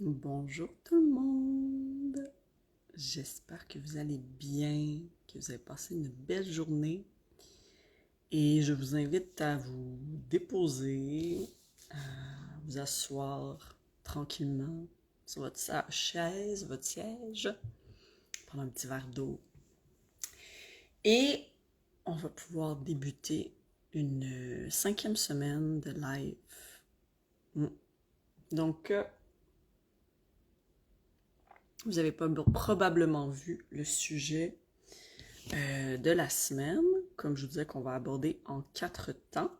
Bonjour tout le monde! J'espère que vous allez bien, que vous avez passé une belle journée et je vous invite à vous déposer, à vous asseoir tranquillement sur votre chaise, votre siège, prendre un petit verre d'eau et on va pouvoir débuter une 5e semaine de live. Donc, vous avez probablement vu le sujet de la semaine, comme je vous disais qu'on va aborder en 4 temps.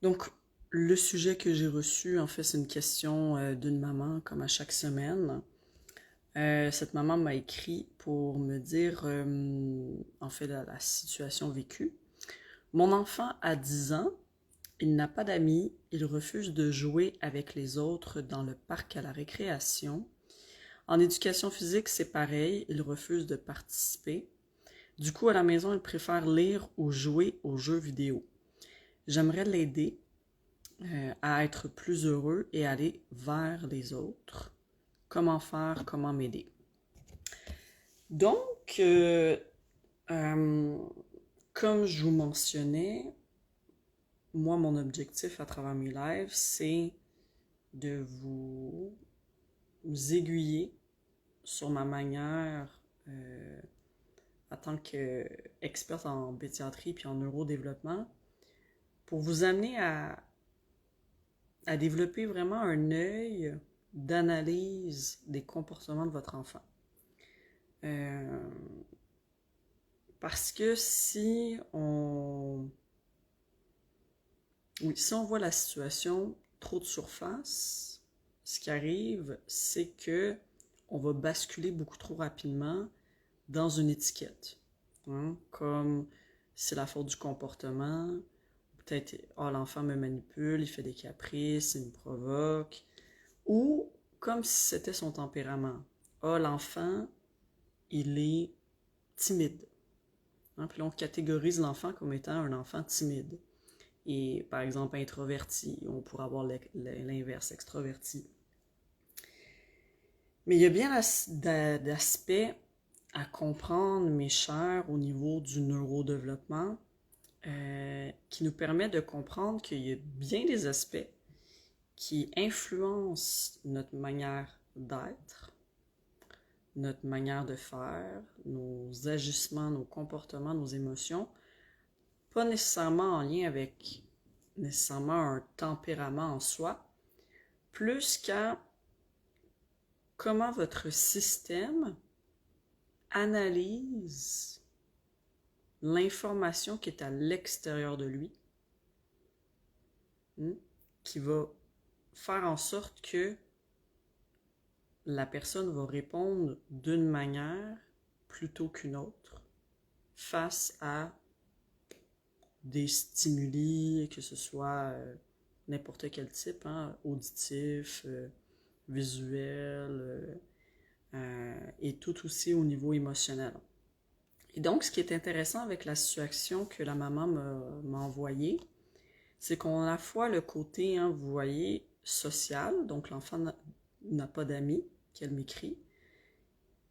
Donc, le sujet que j'ai reçu, en fait, c'est une question d'une maman, comme à chaque semaine. Cette maman m'a écrit pour me dire, en fait, la situation vécue. Mon enfant a 10 ans, il n'a pas d'amis, il refuse de jouer avec les autres dans le parc à la récréation. En éducation physique, c'est pareil, il refuse de participer. Du coup, à la maison, il préfère lire ou jouer aux jeux vidéo. J'aimerais l'aider à être plus heureux et aller vers les autres. Comment faire, comment m'aider? Donc, comme je vous mentionnais, moi, mon objectif à travers mes lives, c'est de vous aiguiller sur ma manière en tant qu'experte en pédiatrie puis en neurodéveloppement pour vous amener à développer vraiment un œil d'analyse des comportements de votre enfant. Parce que si on voit la situation trop de surface, ce qui arrive, c'est que on va basculer beaucoup trop rapidement dans une étiquette. Comme c'est la faute du comportement, peut-être l'enfant me manipule, il fait des caprices, il me provoque, ou comme si c'était son tempérament. L'enfant, il est timide. Puis là, on catégorise l'enfant comme étant un enfant timide. Et par exemple, introverti, on pourrait avoir l'inverse, extroverti. Mais il y a bien d'aspects à comprendre, mes chers, au niveau du neurodéveloppement, qui nous permet de comprendre qu'il y a bien des aspects qui influencent notre manière d'être, notre manière de faire, nos agissements, nos comportements, nos émotions, pas nécessairement en lien avec nécessairement un tempérament en soi, plus qu'à comment votre système analyse l'information qui est à l'extérieur de lui, qui va faire en sorte que la personne va répondre d'une manière plutôt qu'une autre face à des stimuli, que ce soit n'importe quel type, auditif, visuel, et tout aussi au niveau émotionnel. Et donc, ce qui est intéressant avec la situation que la maman m'a envoyée, c'est qu'on a à la fois le côté, vous voyez, social, donc l'enfant n'a pas d'amis, qu'elle m'écrit,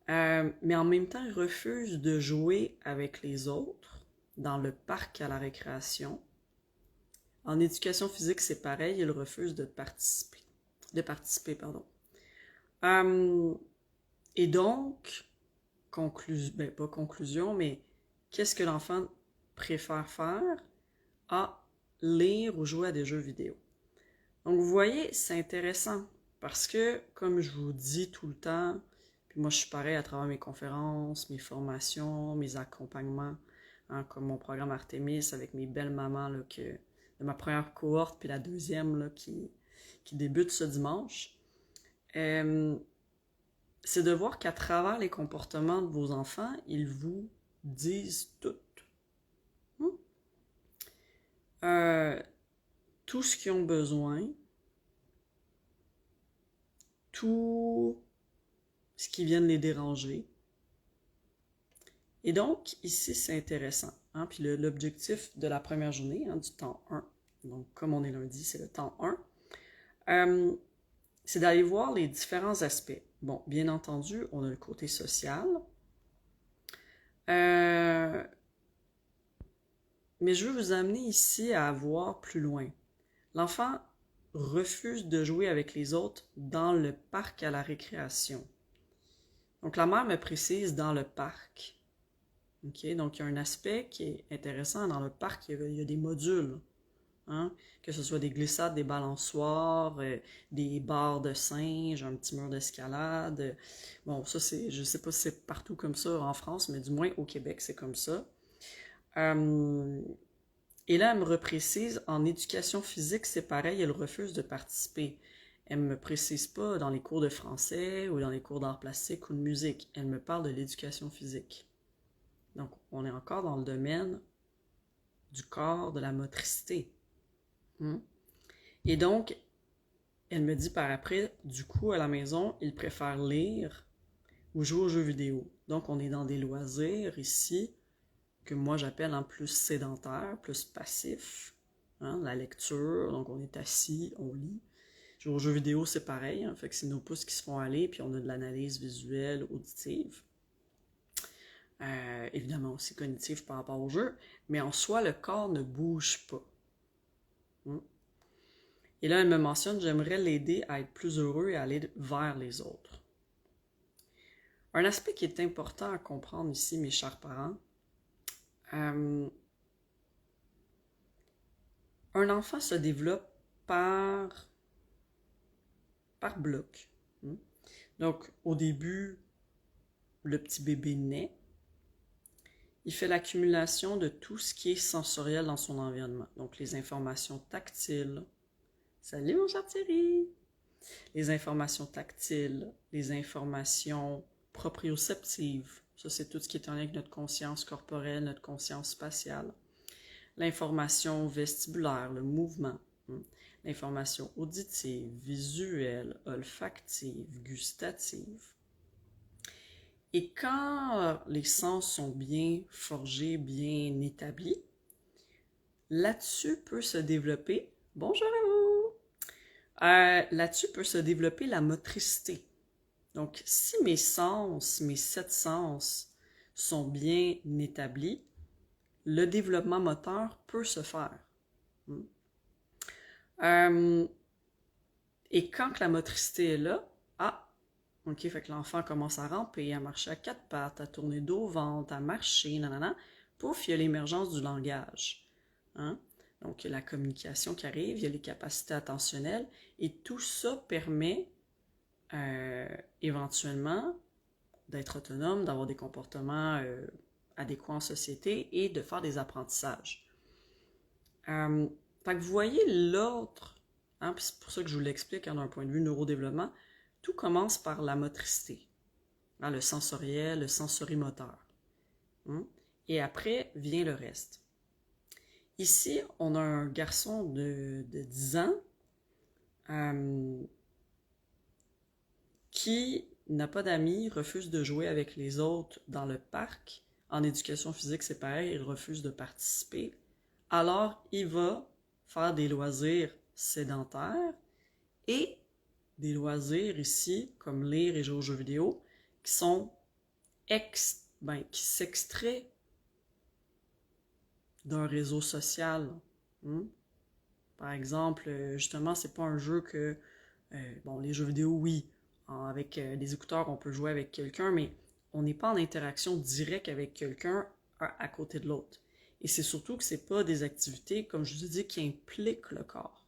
mais en même temps, il refuse de jouer avec les autres dans le parc à la récréation. En éducation physique, c'est pareil, il refuse de participer. Et donc, pas conclusion, mais qu'est-ce que l'enfant préfère faire? Lire ou jouer à des jeux vidéo. Donc, vous voyez, c'est intéressant parce que, comme je vous dis tout le temps, puis moi, je suis pareil à travers mes conférences, mes formations, mes accompagnements, comme mon programme Artemis avec mes belles mamans là, de ma première cohorte, puis la deuxième là, qui débute ce dimanche. C'est de voir qu'à travers les comportements de vos enfants, ils vous disent tout. Tout ce qu'ils ont besoin, tout ce qui vient de les déranger. Et donc, ici, c'est intéressant. Puis l'objectif de la première journée, du temps 1, donc comme on est lundi, c'est le temps 1, c'est d'aller voir les différents aspects. Bon, bien entendu, on a le côté social. Mais je veux vous amener ici à voir plus loin. L'enfant refuse de jouer avec les autres dans le parc à la récréation. Donc, la mère me précise dans le parc. Okay? Donc, il y a un aspect qui est intéressant dans le parc, il y a des modules. Hein? Que ce soit des glissades, des balançoires, des barres de singes, un petit mur d'escalade. Bon, ça, je sais pas si c'est partout comme ça en France, mais du moins au Québec, c'est comme ça. Et là, elle me reprécise, en éducation physique, c'est pareil, elle refuse de participer. Elle me précise pas dans les cours de français ou dans les cours d'art plastique ou de musique. Elle me parle de l'éducation physique. Donc, on est encore dans le domaine du corps, de la motricité. Et donc, elle me dit par après, du coup, à la maison, il préfère lire ou jouer aux jeux vidéo. Donc, on est dans des loisirs ici, que moi j'appelle en plus sédentaire, plus passif. Hein, la lecture, donc on est assis, on lit. Jouer aux jeux vidéo, c'est pareil, hein, fait que c'est nos pouces qui se font aller, puis on a de l'analyse visuelle, auditive. Évidemment aussi cognitive par rapport au jeu, mais en soi, le corps ne bouge pas. Et là, elle me mentionne, j'aimerais l'aider à être plus heureux et à aller vers les autres. Un aspect qui est important à comprendre ici, mes chers parents, un enfant se développe par bloc. Donc, au début, le petit bébé naît. Il fait l'accumulation de tout ce qui est sensoriel dans son environnement. Donc, les informations tactiles. Salut mon cher Thierry! Les informations tactiles, les informations proprioceptives. Ça, c'est tout ce qui est en lien avec notre conscience corporelle, notre conscience spatiale. L'information vestibulaire, le mouvement. L'information auditive, visuelle, olfactive, gustative. Et quand les sens sont bien forgés, bien établis, là-dessus peut se développer, bonjour à vous, là-dessus peut se développer la motricité. Donc, si mes sens, mes 7 sens sont bien établis, le développement moteur peut se faire. Et quand la motricité est là, ok, fait que l'enfant commence à ramper, à marcher à 4 pattes, à tourner dos au ventre, à marcher, nanana, pouf, il y a l'émergence du langage. Hein? Donc, il y a la communication qui arrive, il y a les capacités attentionnelles, et tout ça permet éventuellement d'être autonome, d'avoir des comportements adéquats en société et de faire des apprentissages. Fait que vous voyez l'autre, hein, c'est pour ça que je vous l'explique hein, d'un point de vue neurodéveloppement, tout commence par la motricité, hein, le sensoriel, le sensorimoteur. Et après vient le reste. Ici, on a un garçon de 10 ans qui n'a pas d'amis, refuse de jouer avec les autres dans le parc. En éducation physique, c'est pareil, il refuse de participer. Alors, il va faire des loisirs sédentaires et des loisirs ici, comme lire et jouer aux jeux vidéo, qui sont qui s'extraient d'un réseau social. Par exemple, justement, c'est pas un jeu que... les jeux vidéo, oui, avec des écouteurs, on peut jouer avec quelqu'un, mais on n'est pas en interaction directe avec quelqu'un à côté de l'autre. Et c'est surtout que c'est pas des activités, comme je vous ai dit, qui impliquent le corps.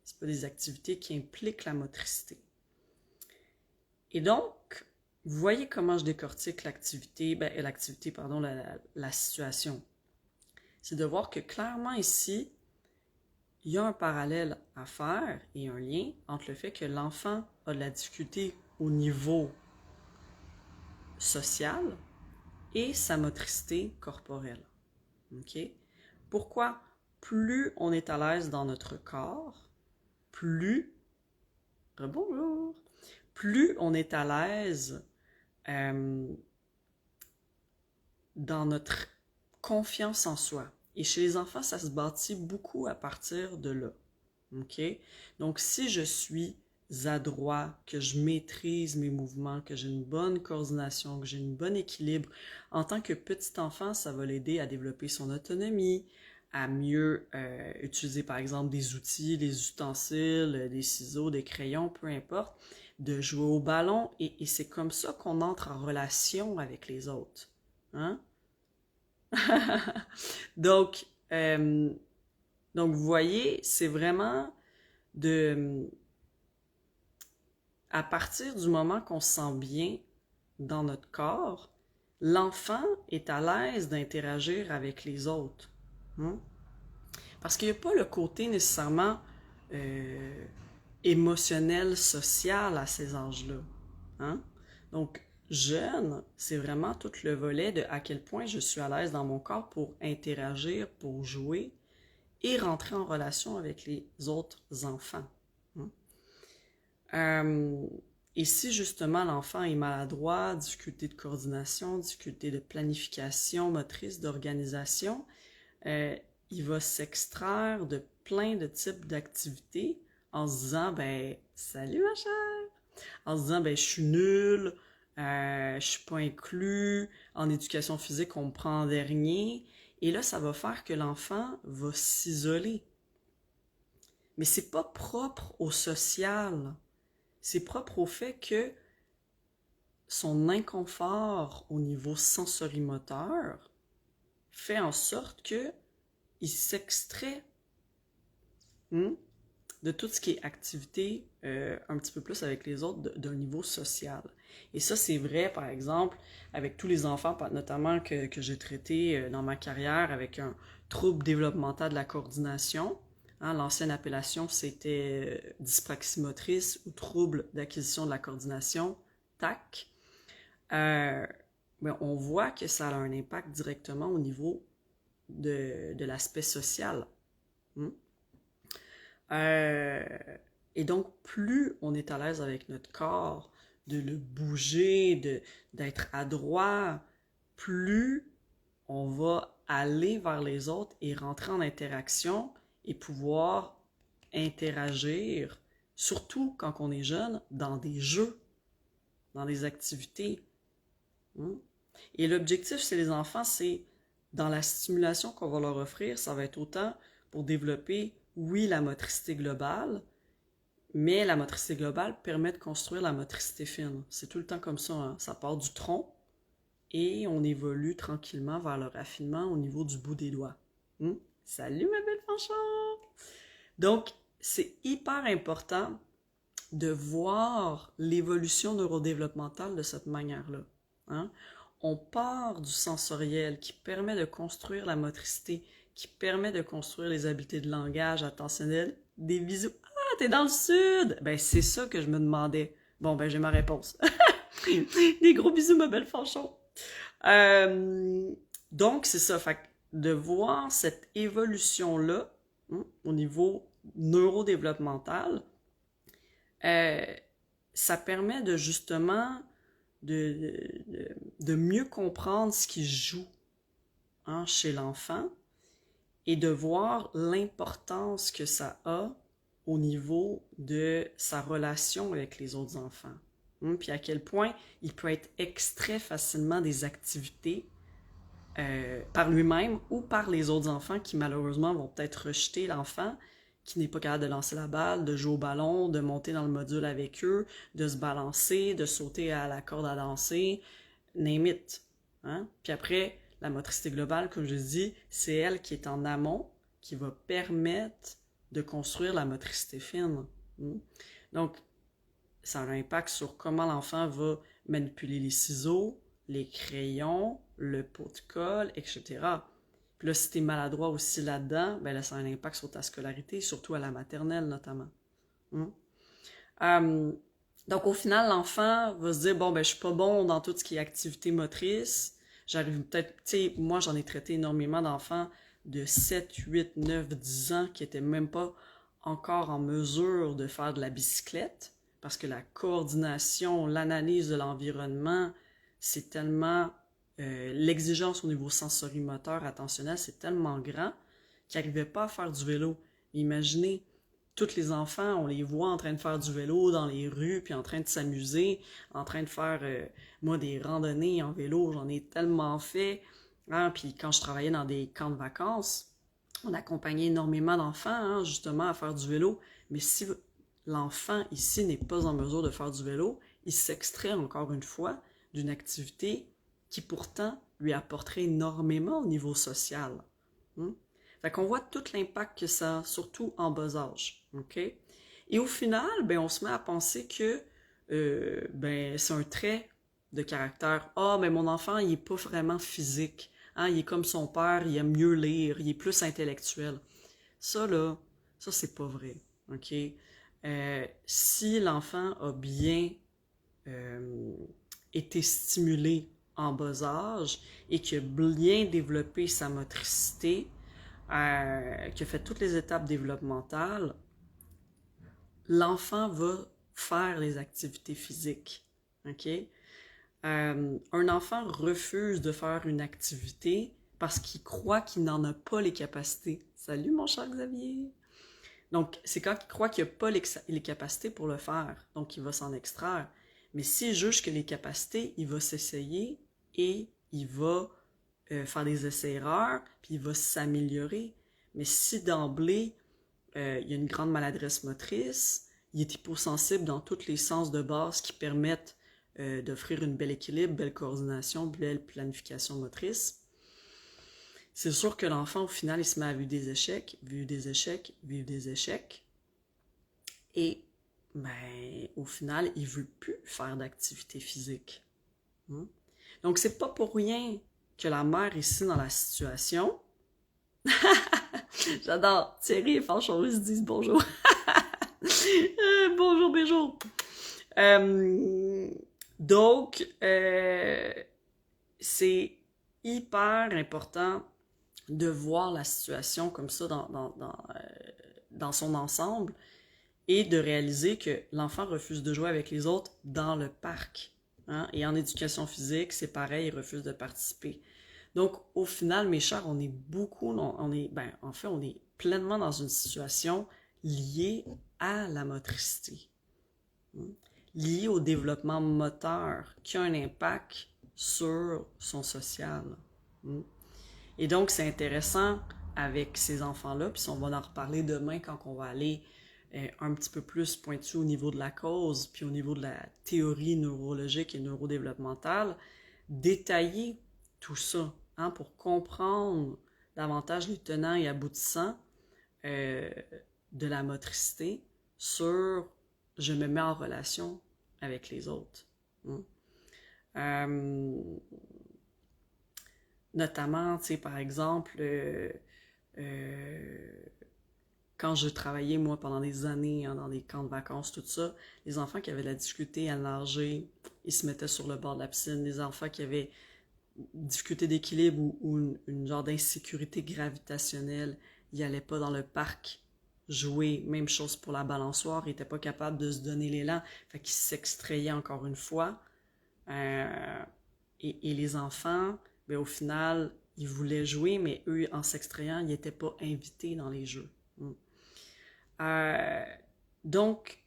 C'est pas des activités qui impliquent la motricité. Et donc, vous voyez comment je décortique la situation. C'est de voir que clairement ici, il y a un parallèle à faire et un lien entre le fait que l'enfant a de la difficulté au niveau social et sa motricité corporelle. Okay? Pourquoi? Plus on est à l'aise dans notre corps, plus on est à l'aise dans notre confiance en soi. Et chez les enfants, ça se bâtit beaucoup à partir de là. Okay? Donc, si je suis adroit, que je maîtrise mes mouvements, que j'ai une bonne coordination, que j'ai une bonne équilibre. En tant que petit enfant, ça va l'aider à développer son autonomie, à mieux utiliser par exemple des outils, des ustensiles, des ciseaux, des crayons, peu importe, de jouer au ballon et c'est comme ça qu'on entre en relation avec les autres. Hein? Donc, euh, donc, vous voyez, c'est vraiment de, à partir du moment qu'on se sent bien dans notre corps, l'enfant est à l'aise d'interagir avec les autres. Hein? Parce qu'il n'y a pas le côté nécessairement euh, émotionnel, social à ces âges-là. Hein? Donc, jeune, c'est vraiment tout le volet de à quel point je suis à l'aise dans mon corps pour interagir, pour jouer et rentrer en relation avec les autres enfants. Hein? Et si justement l'enfant est maladroit, difficulté de coordination, difficulté de planification motrice, d'organisation, il va s'extraire de plein de types d'activités en se disant, ben, salut ma chère, en se disant, ben, je suis nul, je suis pas inclus, en éducation physique, on me prend en dernier, et là, ça va faire que l'enfant va s'isoler. Mais c'est pas propre au social, c'est propre au fait que son inconfort au niveau sensorimoteur fait en sorte que il s'extrait de tout ce qui est activité un petit peu plus avec les autres d'un niveau social. Et ça, c'est vrai, par exemple, avec tous les enfants, notamment que j'ai traités dans ma carrière avec un trouble développemental de la coordination. Hein, l'ancienne appellation, c'était dyspraxie motrice ou trouble d'acquisition de la coordination, TAC. Ben, on voit que ça a un impact directement au niveau de l'aspect social. Et donc, plus on est à l'aise avec notre corps, de le bouger, d'être adroit, plus on va aller vers les autres et rentrer en interaction et pouvoir interagir, surtout quand on est jeune, dans des jeux, dans des activités. Et l'objectif chez les enfants, c'est dans la stimulation qu'on va leur offrir, ça va être autant pour développer, oui, la motricité globale, mais la motricité globale permet de construire la motricité fine. C'est tout le temps comme ça, hein? Ça part du tronc et on évolue tranquillement vers le raffinement au niveau du bout des doigts. Salut ma belle Fanchon! Donc, c'est hyper important de voir l'évolution neurodéveloppementale de cette manière-là. Hein? On part du sensoriel qui permet de construire la motricité, qui permet de construire les habiletés de langage attentionnel, des bisous. Ah, t'es dans le sud! Ben, c'est ça que je me demandais. Bon, ben, j'ai ma réponse. Des gros bisous, ma belle Fanchon. Donc, c'est ça. Fait de voir cette évolution-là au niveau neurodéveloppemental, ça permet de justement de mieux comprendre ce qui se joue chez l'enfant et de voir l'importance que ça a au niveau de sa relation avec les autres enfants. Puis à quel point il peut être extrait facilement des activités par lui-même ou par les autres enfants qui malheureusement vont peut-être rejeter l'enfant qui n'est pas capable de lancer la balle, de jouer au ballon, de monter dans le module avec eux, de se balancer, de sauter à la corde à danser, name it. Hein? Puis après, la motricité globale, comme je dis, c'est elle qui est en amont, qui va permettre de construire la motricité fine. Donc, ça a un impact sur comment l'enfant va manipuler les ciseaux, les crayons, le pot de colle, etc. Puis là, si t'es maladroit aussi là-dedans, ben là, ça a un impact sur ta scolarité, surtout à la maternelle notamment. Donc au final, l'enfant va se dire, bon, ben je suis pas bon dans tout ce qui est activité motrice. J'arrive peut-être, tu sais, moi j'en ai traité énormément d'enfants de 7, 8, 9, 10 ans qui étaient même pas encore en mesure de faire de la bicyclette parce que la coordination, l'analyse de l'environnement, c'est tellement... l'exigence au niveau sensorimoteur, attentionnel, c'est tellement grand qu'ils n'arrivaient pas à faire du vélo. Imaginez tous les enfants, on les voit en train de faire du vélo dans les rues, puis en train de s'amuser, en train de faire, moi, des randonnées en vélo, j'en ai tellement fait. Hein? Puis quand je travaillais dans des camps de vacances, on accompagnait énormément d'enfants, hein, justement, à faire du vélo. Mais si l'enfant ici n'est pas en mesure de faire du vélo, il s'extrait encore une fois d'une activité qui pourtant lui apporterait énormément au niveau social. Hein? Fait qu'on voit tout l'impact que ça a, surtout en bas âge. Okay? Et au final, ben, on se met à penser que ben, c'est un trait de caractère. Ah, mais mon enfant, il n'est pas vraiment physique. Hein? Il est comme son père, il aime mieux lire, il est plus intellectuel. Ça, là, ça, c'est pas vrai. OK? Si l'enfant a bien été stimulé en bas âge et qu'il a bien développé sa motricité, qui a fait toutes les étapes développementales, l'enfant va faire les activités physiques. OK? Un enfant refuse de faire une activité parce qu'il croit qu'il n'en a pas les capacités. Salut mon cher Xavier! Donc, c'est quand il croit qu'il n'a pas les capacités pour le faire. Donc, il va s'en extraire. Mais s'il juge que les capacités, il va s'essayer et il va faire des essais-erreurs, puis il va s'améliorer. Mais si d'emblée, il y a une grande maladresse motrice, il est hyposensible dans tous les sens de base qui permettent d'offrir une belle équilibre, belle coordination, belle planification motrice, c'est sûr que l'enfant, au final, il se met à vivre des échecs, vivre des échecs, vivre des échecs. Et, ben, au final, il ne veut plus faire d'activité physique. Donc, c'est pas pour rien que la mère ici dans la situation. J'adore. Thierry et Fanchon se disent bonjour. Bonjour, bonjour. Donc, c'est hyper important de voir la situation comme ça dans son ensemble et de réaliser que l'enfant refuse de jouer avec les autres dans le parc. Hein? Et en éducation physique, c'est pareil, il refuse de participer. Donc, au final, mes chers, on est pleinement dans une situation liée à la motricité, liée au développement moteur, qui a un impact sur son social. Et donc, c'est intéressant avec ces enfants-là, puis on va en reparler demain quand on va aller un petit peu plus pointu au niveau de la cause, puis au niveau de la théorie neurologique et neurodéveloppementale, détailler tout ça, hein, pour comprendre davantage les tenants et aboutissants de la motricité sur « je me mets en relation avec les autres ». Notamment, tu sais, par exemple, quand je travaillais, moi, pendant des années, hein, dans des camps de vacances, tout ça, les enfants qui avaient de la difficulté à nager, ils se mettaient sur le bord de la piscine. Les enfants qui avaient difficulté d'équilibre ou une genre d'insécurité gravitationnelle, ils n'allaient pas dans le parc jouer. Même chose pour la balançoire, ils n'étaient pas capables de se donner l'élan. Fait qu'ils s'extrayaient encore une fois. Et les enfants, ben, au final, ils voulaient jouer, mais eux, en s'extrayant, ils n'étaient pas invités dans les jeux. Donc,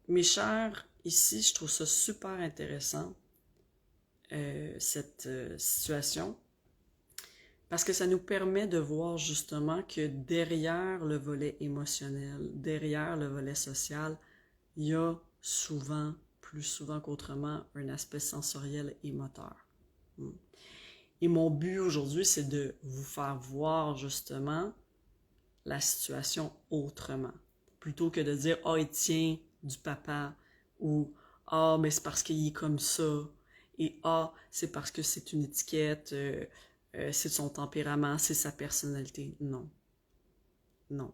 mes chers, ici, je trouve ça super intéressant, cette situation, parce que ça nous permet de voir justement que derrière le volet émotionnel, derrière le volet social, il y a souvent, plus souvent qu'autrement, un aspect sensoriel et moteur. Et mon but aujourd'hui, c'est de vous faire voir justement la situation autrement. Plutôt que de dire « Ah, il tient du papa » ou « Ah, mais c'est parce qu'il est comme ça » et « Ah, c'est parce que c'est une étiquette, c'est son tempérament, c'est sa personnalité. » Non. Non.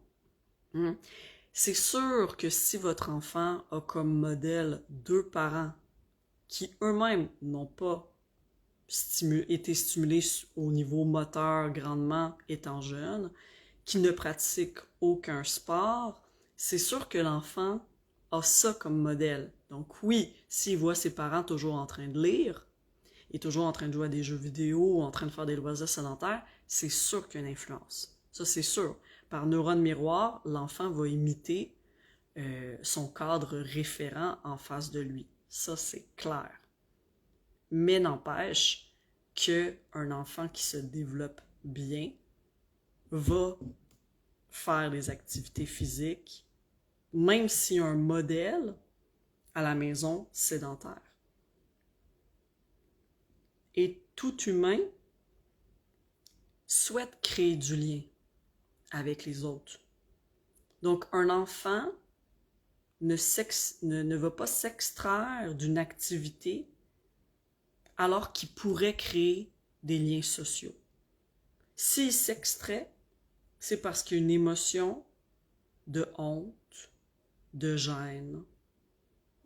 C'est sûr que si votre enfant a comme modèle deux parents qui eux-mêmes n'ont pas été stimulés au niveau moteur grandement étant jeune, qui ne pratique aucun sport, c'est sûr que l'enfant a ça comme modèle. Donc oui, s'il voit ses parents toujours en train de lire, et toujours en train de jouer à des jeux vidéo, ou en train de faire des loisirs sédentaires, c'est sûr qu'il y a une influence. Ça, c'est sûr. Par neurone miroir, l'enfant va imiter son cadre référent en face de lui. Ça, c'est clair. Mais n'empêche qu'un enfant qui se développe bien va faire des activités physiques, même s'il y a un modèle à la maison sédentaire. Et tout humain souhaite créer du lien avec les autres. Donc, un enfant ne va pas s'extraire d'une activité alors qu'il pourrait créer des liens sociaux. S'il s'extrait, c'est parce qu'il y a une émotion de honte, de gêne,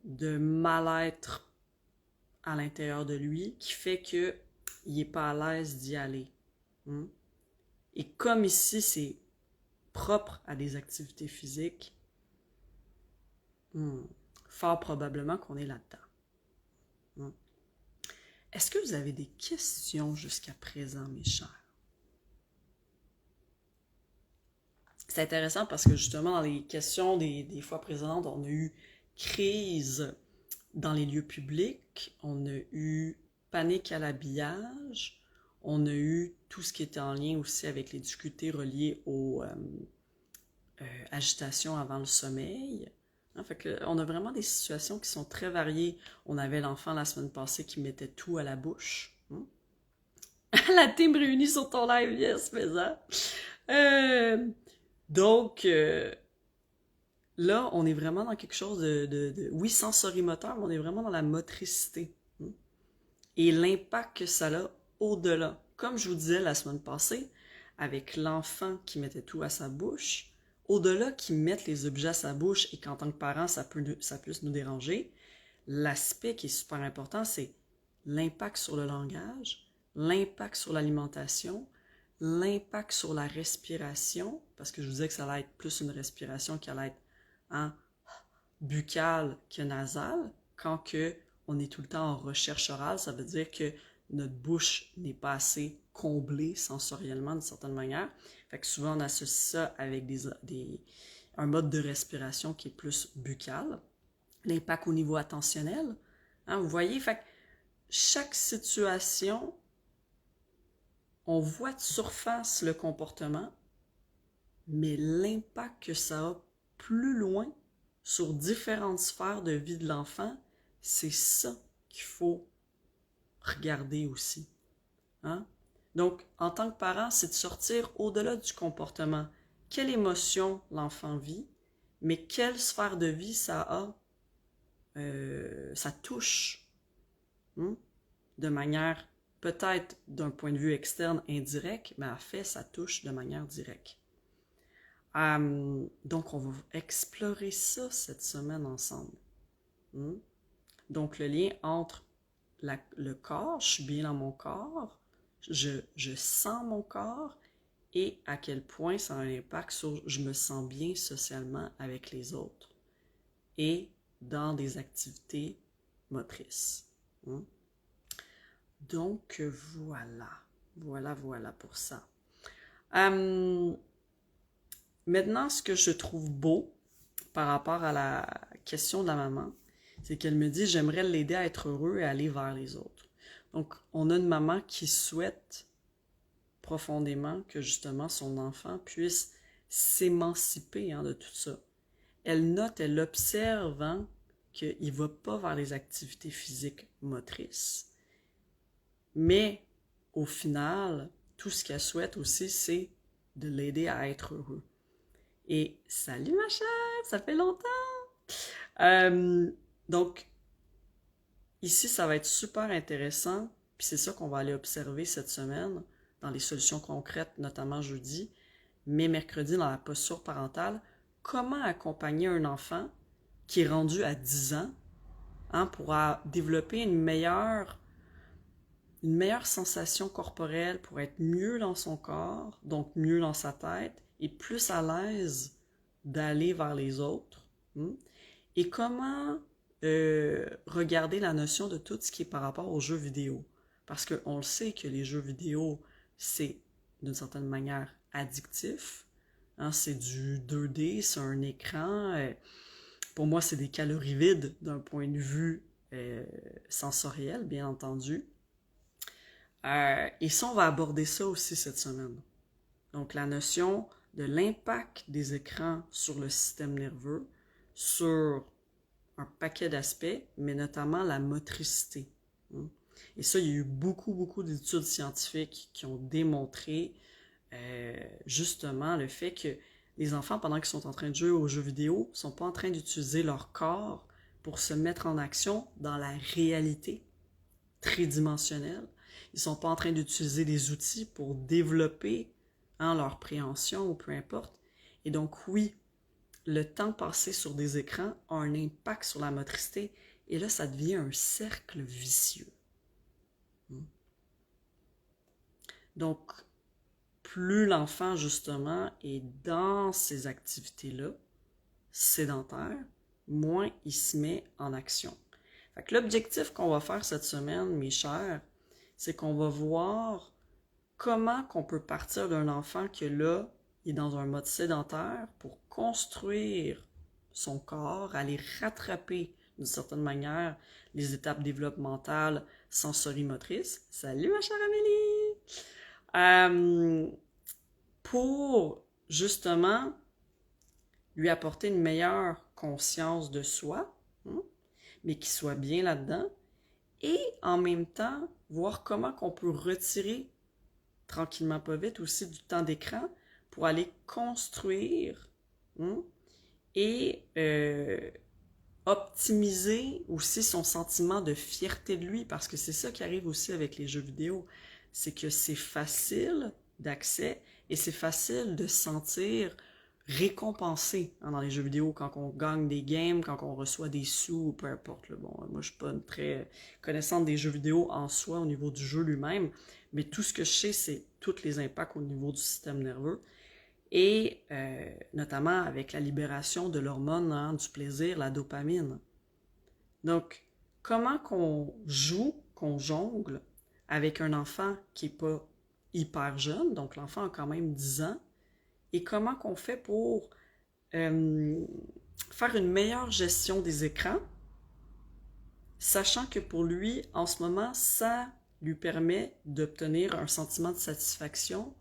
de mal-être à l'intérieur de lui qui fait qu'il n'est pas à l'aise d'y aller. Et comme ici, c'est propre à des activités physiques, fort probablement qu'on est là-dedans. Est-ce que vous avez des questions jusqu'à présent, mes chers? C'est intéressant parce que justement, dans les questions des fois précédentes, on a eu crise dans les lieux publics, on a eu panique à l'habillage, on a eu tout ce qui était en lien aussi avec les difficultés reliées aux agitations avant le sommeil. Fait que, on a vraiment des situations qui sont très variées. On avait l'enfant la semaine passée qui mettait tout à la bouche. La team réunie sur ton live, yes, mais ça. Donc, là, on est vraiment dans quelque chose oui, sensorimoteur, mais on est vraiment dans la motricité. Et l'impact que ça a au-delà. Comme je vous disais la semaine passée, avec l'enfant qui mettait tout à sa bouche, au-delà qu'ils mettent les objets à sa bouche et qu'en tant que parent, ça puisse nous déranger, l'aspect qui est super important, c'est l'impact sur le langage, l'impact sur l'alimentation, l'impact sur la respiration, parce que je vous disais que ça allait être plus une respiration qui allait être buccale que nasale, quand que on est tout le temps en recherche orale, ça veut dire que notre bouche n'est pas assez comblée sensoriellement d'une certaine manière. Fait que souvent on associe ça avec un mode de respiration qui est plus buccal. L'impact au niveau attentionnel, vous voyez, fait que chaque situation, on voit de surface le comportement, mais l'impact que ça a plus loin sur différentes sphères de vie de l'enfant, c'est ça qu'il faut regarder aussi. Donc, en tant que parent, c'est de sortir au-delà du comportement. Quelle émotion l'enfant vit, mais quelle sphère de vie ça a, ça touche, de manière, peut-être d'un point de vue externe indirect, mais en fait, ça touche de manière directe. Donc, on va explorer ça cette semaine ensemble. Donc, le lien entre le corps, je suis bien dans mon corps, je sens mon corps et à quel point ça a un impact sur je me sens bien socialement avec les autres et dans des activités motrices. Donc, voilà pour ça. Maintenant, ce que je trouve beau par rapport à la question de la maman, c'est qu'elle me dit « J'aimerais l'aider à être heureux et aller vers les autres. » Donc, on a une maman qui souhaite profondément que justement son enfant puisse s'émanciper de tout ça. Elle note, elle observe qu'il ne va pas vers les activités physiques motrices, mais au final, tout ce qu'elle souhaite aussi, c'est de l'aider à être heureux. Et salut ma chère, ça fait longtemps! Donc, ici, ça va être super intéressant, puis c'est ça qu'on va aller observer cette semaine dans les solutions concrètes, notamment jeudi, mais mercredi dans la posture parentale, comment accompagner un enfant qui est rendu à 10 ans pour développer une meilleure sensation corporelle, pour être mieux dans son corps, donc mieux dans sa tête, et plus à l'aise d'aller vers les autres. Et comment regarder la notion de tout ce qui est par rapport aux jeux vidéo. Parce qu'on le sait que les jeux vidéo, c'est d'une certaine manière addictif. Hein, c'est du 2D, c'est un écran. Pour moi, c'est des calories vides d'un point de vue sensoriel, bien entendu. Et ça, on va aborder ça aussi cette semaine. Donc, la notion de l'impact des écrans sur le système nerveux, sur un paquet d'aspects, mais notamment la motricité. Et ça, il y a eu beaucoup d'études scientifiques qui ont démontré justement le fait que les enfants, pendant qu'ils sont en train de jouer aux jeux vidéo, ne sont pas en train d'utiliser leur corps pour se mettre en action dans la réalité tridimensionnelle. Ils ne sont pas en train d'utiliser des outils pour développer leur préhension ou peu importe. Et donc oui, le temps passé sur des écrans a un impact sur la motricité et là, ça devient un cercle vicieux. Donc, plus l'enfant, justement, est dans ces activités-là, sédentaires, moins il se met en action. Fait que l'objectif qu'on va faire cette semaine, mes chers, c'est qu'on va voir comment qu'on peut partir d'un enfant que là, il est dans un mode sédentaire pour construire son corps, aller rattraper d'une certaine manière les étapes développementales sensorimotrices. Salut ma chère Amélie! Pour justement lui apporter une meilleure conscience de soi, mais qu'il soit bien là-dedans, et en même temps, voir comment qu'on peut retirer tranquillement pas vite aussi du temps d'écran pour aller construire et optimiser aussi son sentiment de fierté de lui, parce que c'est ça qui arrive aussi avec les jeux vidéo, c'est que c'est facile d'accès et c'est facile de se sentir récompensé dans les jeux vidéo quand on gagne des games, quand on reçoit des sous ou peu importe. Là. Bon, moi, je suis pas très connaissante des jeux vidéo en soi au niveau du jeu lui-même, mais tout ce que je sais, c'est tous les impacts au niveau du système nerveux et notamment avec la libération de l'hormone du plaisir, la dopamine. Donc, comment qu'on joue, qu'on jongle avec un enfant qui n'est pas hyper jeune, donc l'enfant a quand même 10 ans, et comment qu'on fait pour faire une meilleure gestion des écrans, sachant que pour lui, en ce moment, ça lui permet d'obtenir un sentiment de satisfaction,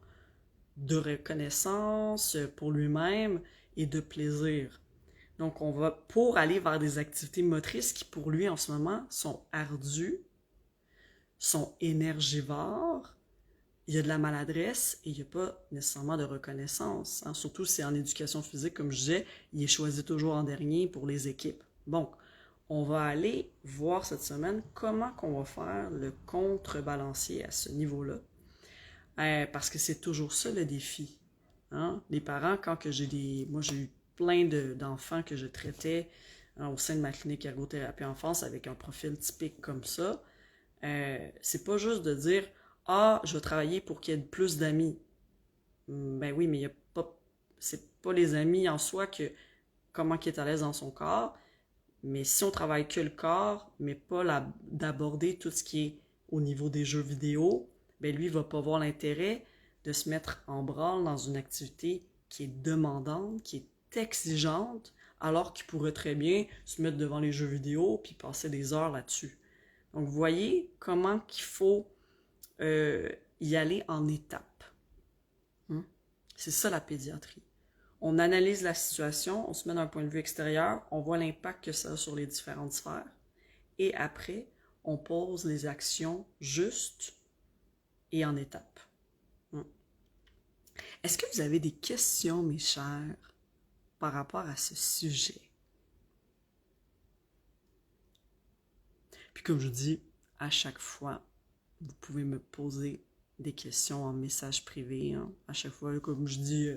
de reconnaissance pour lui-même et de plaisir. Donc, on va pour aller vers des activités motrices qui, pour lui, en ce moment, sont ardues, sont énergivores, il y a de la maladresse et il n'y a pas nécessairement de reconnaissance. Hein. Surtout si en éducation physique, comme je disais, il est choisi toujours en dernier pour les équipes. Donc, on va aller voir cette semaine comment qu'on va faire le contrebalancier à ce niveau-là. Parce que c'est toujours ça le défi. Hein? Les parents, moi j'ai eu plein d'enfants que je traitais au sein de ma clinique ergothérapie enfance avec un profil typique comme ça. C'est pas juste de dire « Ah, je vais travailler pour qu'il y ait plus d'amis. » Ben oui, mais c'est pas les amis en soi comment qu'il est à l'aise dans son corps. Mais si on travaille que le corps, mais pas d'aborder tout ce qui est au niveau des jeux vidéo, ben lui, il va pas voir l'intérêt de se mettre en branle dans une activité qui est demandante, qui est exigeante, alors qu'il pourrait très bien se mettre devant les jeux vidéo puis passer des heures là-dessus. Donc, vous voyez comment qu'il faut y aller en étapes. C'est ça la pédiatrie. On analyse la situation, on se met d'un point de vue extérieur, on voit l'impact que ça a sur les différentes sphères, et après, on pose les actions justes et en étapes. Est-ce que vous avez des questions, mes chers, par rapport à ce sujet? Puis comme je dis, à chaque fois, vous pouvez me poser des questions en message privé. Hein. À chaque fois, comme je dis,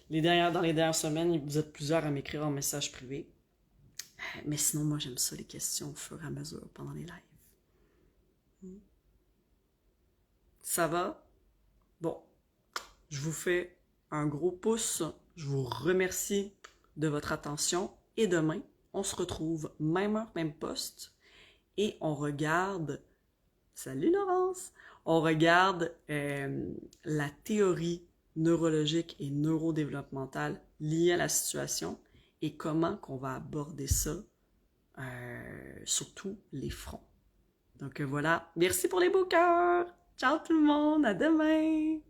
dans les dernières semaines, vous êtes plusieurs à m'écrire en message privé. Mais sinon, moi, j'aime ça, les questions au fur et à mesure pendant les lives. Ça va? Bon, je vous fais un gros pouce. Je vous remercie de votre attention. Et demain, on se retrouve même heure, même poste. Et on regarde... Salut Laurence! On regarde la théorie neurologiques et neurodéveloppementales liées à la situation et comment qu'on va aborder ça sur tous les fronts. Donc voilà, merci pour les beaux cœurs! Ciao tout le monde, à demain!